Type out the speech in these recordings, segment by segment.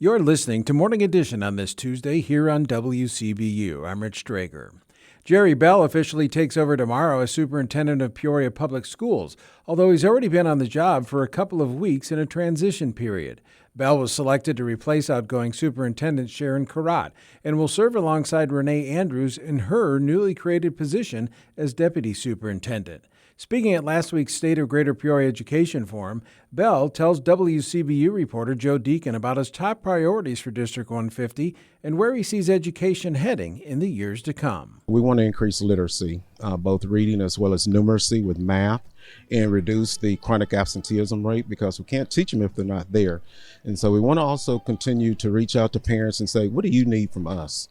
You're listening to Morning Edition on this Tuesday here on WCBU. I'm Rich Drager. Jerry Bell officially takes over tomorrow as superintendent of Peoria Public Schools, although he's already been on the job for a couple of weeks in a transition period. Bell was selected to replace outgoing Superintendent Sharon Karat and will serve alongside Renee Andrews in her newly created position as Deputy Superintendent. Speaking at last week's State of Greater Peoria Education Forum, Bell tells WCBU reporter Joe Deacon about his top priorities for District 150 and where he sees education heading in the years to come. We want to increase literacy, both reading as well as numeracy with math, and reduce the chronic absenteeism rate because we can't teach them if they're not there. And so we want to also continue to reach out to parents and say, what do you need from us?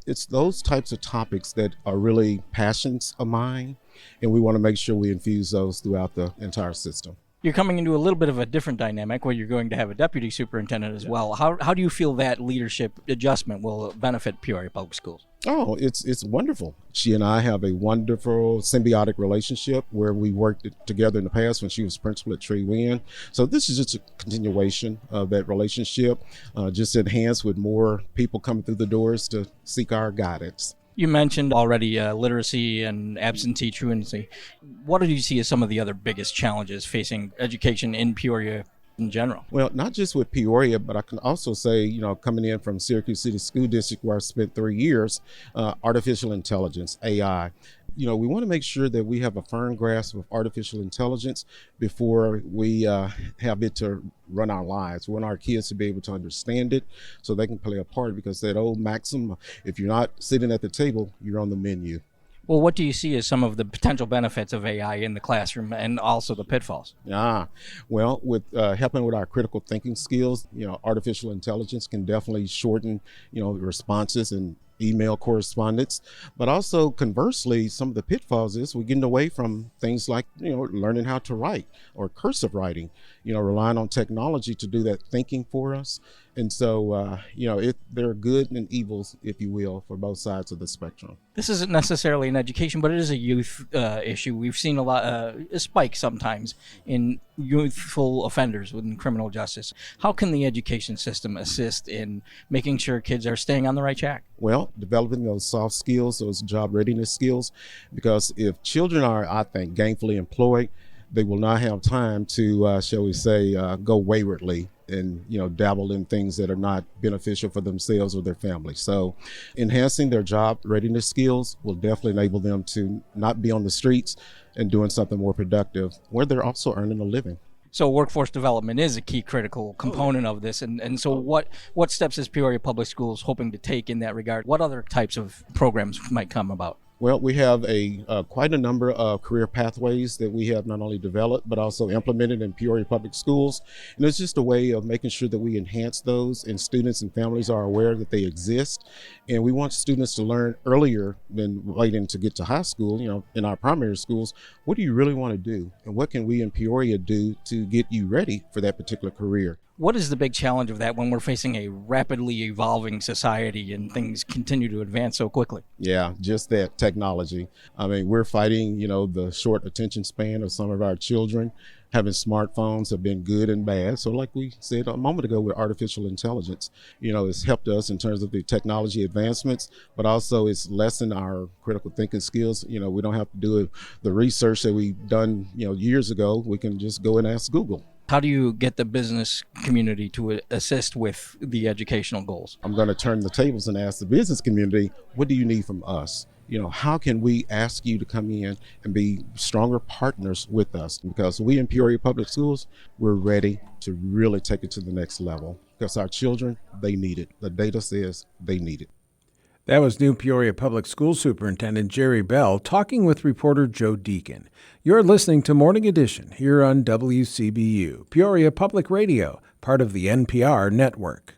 It's those types of topics that are really passions of mine, and we want to make sure we infuse those throughout the entire system. You're coming into a little bit of a different dynamic where you're going to have a deputy superintendent as well. How do you feel that leadership adjustment will benefit Peoria Public Schools? Oh, it's wonderful. She and I have a wonderful symbiotic relationship where we worked together in the past when she was principal at Tree Wind. So this is just a continuation of that relationship, just enhanced with more people coming through the doors to seek our guidance. You mentioned already literacy and absentee truancy. What do you see as some of the other biggest challenges facing education in Peoria in general? Well, not just with Peoria, but I can also say, coming in from Syracuse City School District where I spent 3 years, artificial intelligence, AI. We want to make sure that we have a firm grasp of artificial intelligence before we have it to run our lives. We want our kids to be able to understand it so they can play a part, because that old maxim, if you're not sitting at the table, you're on the menu. Well, what do you see as some of the potential benefits of AI in the classroom and also the pitfalls? Well, with helping with our critical thinking skills, artificial intelligence can definitely shorten, responses and email correspondence, but also conversely, some of the pitfalls is we're getting away from things like, learning how to write or cursive writing, relying on technology to do that thinking for us. And so, there are good and evils, if you will, for both sides of the spectrum. This isn't necessarily an education, but it is a youth issue. We've seen a spike sometimes in youthful offenders within criminal justice. How can the education system assist in making sure kids are staying on the right track? Well, developing those soft skills, those job readiness skills, because if children are, I think, gainfully employed, they will not have time to, shall we say, go waywardly and, dabble in things that are not beneficial for themselves or their family. So enhancing their job readiness skills will definitely enable them to not be on the streets and doing something more productive where they're also earning a living. So workforce development is a key critical component of this. And so what steps is Peoria Public Schools hoping to take in that regard? What other types of programs might come about? Well, we have quite a number of career pathways that we have not only developed, but also implemented in Peoria Public Schools. And it's just a way of making sure that we enhance those and students and families are aware that they exist. And we want students to learn earlier than waiting to get to high school, in our primary schools. What do you really want to do? And what can we in Peoria do to get you ready for that particular career? What is the big challenge of that when we're facing a rapidly evolving society and things continue to advance so quickly? Yeah, just that technology. I mean, we're fighting, the short attention span of some of our children. Having smartphones have been good and bad. So like we said a moment ago with artificial intelligence, it's helped us in terms of the technology advancements, but also it's lessened our critical thinking skills. We don't have to do the research that we've done, years ago. We can just go and ask Google. How do you get the business community to assist with the educational goals? I'm going to turn the tables and ask the business community, what do you need from us? How can we ask you to come in and be stronger partners with us? Because we in Peoria Public Schools, we're ready to really take it to the next level because our children, they need it. The data says they need it. That was new Peoria Public School Superintendent Jerry Bell talking with reporter Joe Deacon. You're listening to Morning Edition here on WCBU, Peoria Public Radio, part of the NPR network.